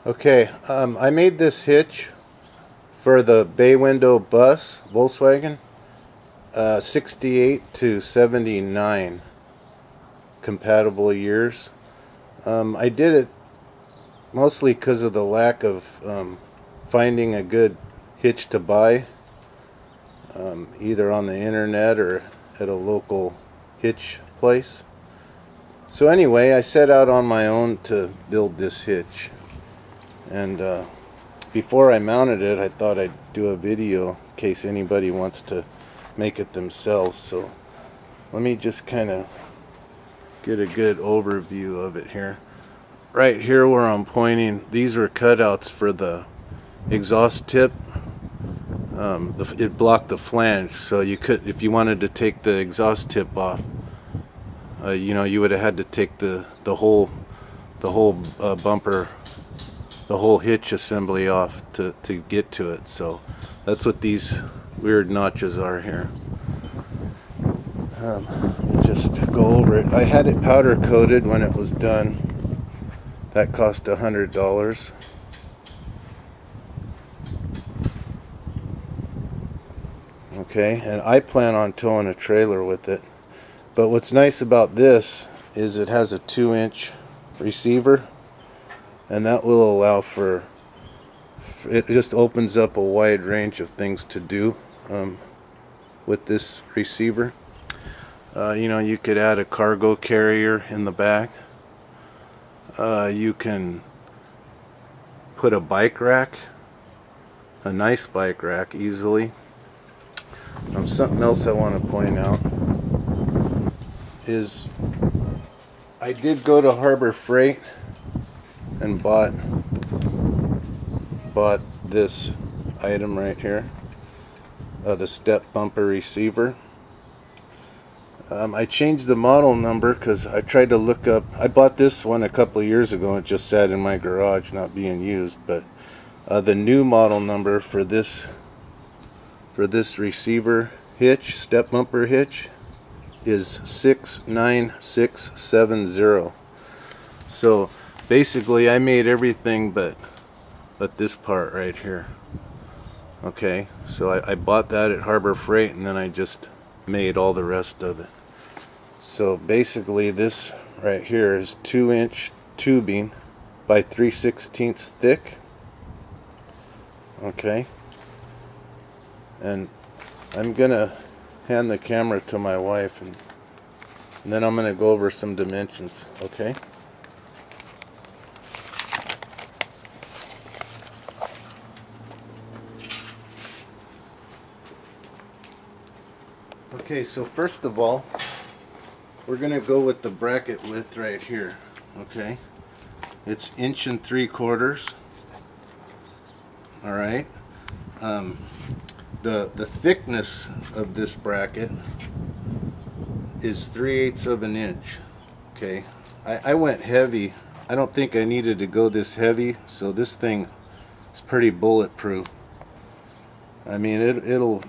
Okay, I made this hitch for the bay window bus, Volkswagen, 68 to 79 compatible years. I did it mostly because of the lack of finding a good hitch to buy, either on the internet or at a local hitch place. So anyway, I set out on my own to build this hitch. And before I mounted it, I thought I'd do a video in case anybody wants to make it themselves. So let me just kind of get a good overview of it here. Right here where I'm pointing, these were cutouts for the exhaust tip. It blocked the flange, so you could, if you wanted to take the exhaust tip off, you know, you would have had to take the whole bumper, the whole hitch assembly off to get to it. So that's what these weird notches are here. Just go over it. I had it powder coated when it was done. That cost $100. Okay, and I plan on towing a trailer with it. But what's nice about this is it has a 2-inch receiver, and that will allow for, it just opens up a wide range of things to do with this receiver. You know, you could add a cargo carrier in the back. You can put a bike rack, a nice bike rack, easily. Something else I want to point out is I did go to Harbor Freight and bought this item right here, the step bumper receiver. I changed the model number because I tried to look up, I bought this one a couple of years ago and it just sat in my garage not being used, but the new model number for this receiver hitch, step bumper hitch, is 69670. So basically I made everything but this part right here. Okay, so I bought that at Harbor Freight and then I just made all the rest of it. So basically this right here is 2-inch tubing by 3/16 thick. Okay, and I'm gonna hand the camera to my wife and then I'm gonna go over some dimensions. Okay. Okay, so first of all, we're gonna go with the bracket width right here. Okay, it's 1 3/4. All right. The thickness of this bracket is 3/8 of an inch. Okay, I went heavy. I don't think I needed to go this heavy, so this thing is pretty bulletproof. I mean, it'll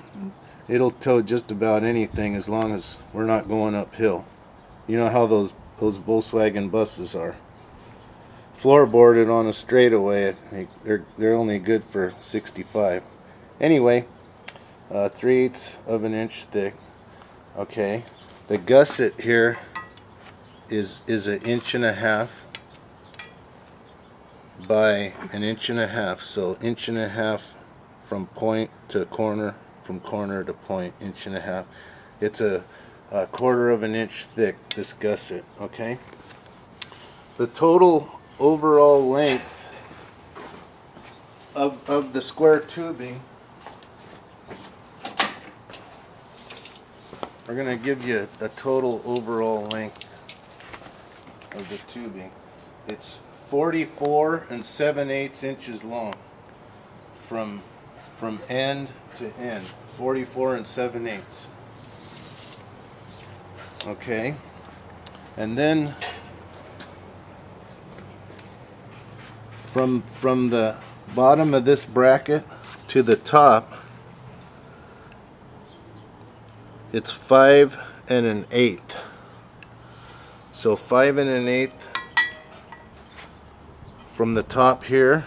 tow just about anything as long as we're not going uphill. You know how those Volkswagen buses are. Floorboarded on a straightaway, they're only good for 65. Anyway, 3/8 of an inch thick. Okay, the gusset here is 1.5 inches by 1.5 inches. So 1.5 inches from point to corner, from corner to point, 1.5 inches. It's a 1/4 of an inch thick, this gusset. Okay, the total overall length of the square tubing, we're going to give you a total overall length of the tubing. It's 44 7/8 inches long from end to end. 44 7/8. Okay, and then from the bottom of this bracket to the top, it's 5 1/8. So 5 1/8 from the top here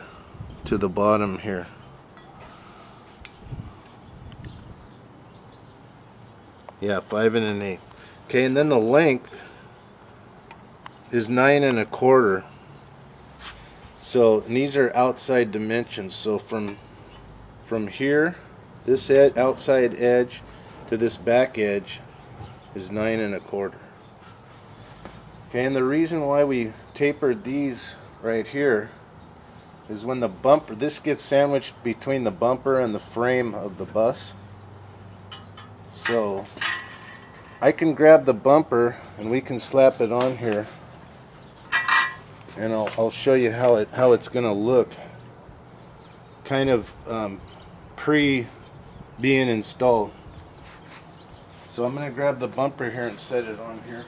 to the bottom here. Yeah, 5 1/8. Okay, and then the length is 9 1/4. So, and these are outside dimensions. So from here, this outside edge to this back edge is 9 1/4. Okay, and the reason why we tapered these right here is when the bumper, this gets sandwiched between the bumper and the frame of the bus. So I can grab the bumper and we can slap it on here, and I'll show you how it's going to look, kind of pre being installed. So I'm going to grab the bumper here and set it on here.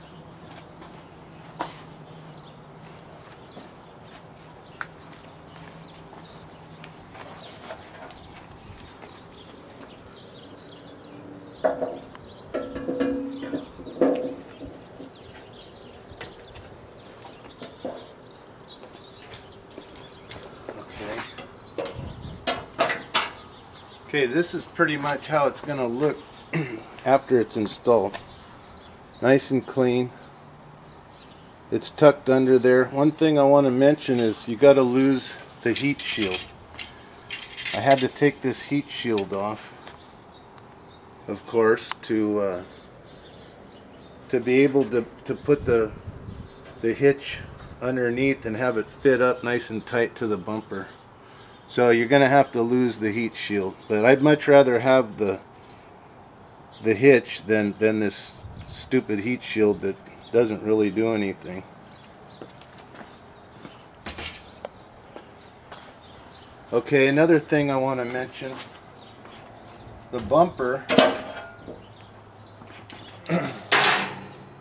Okay, this is pretty much how it's going to look after it's installed. Nice and clean. It's tucked under there. One thing I want to mention is you got to lose the heat shield. I had to take this heat shield off, of course, to be able to put the hitch underneath and have it fit up nice and tight to the bumper. So you're going to have to lose the heat shield, but I'd much rather have the hitch than this stupid heat shield that doesn't really do anything. Okay, another thing I want to mention, the bumper.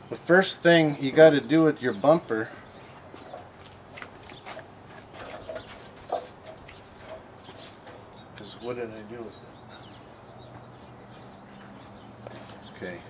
The first thing you got to do with your bumper is, what did I do with it? Okay.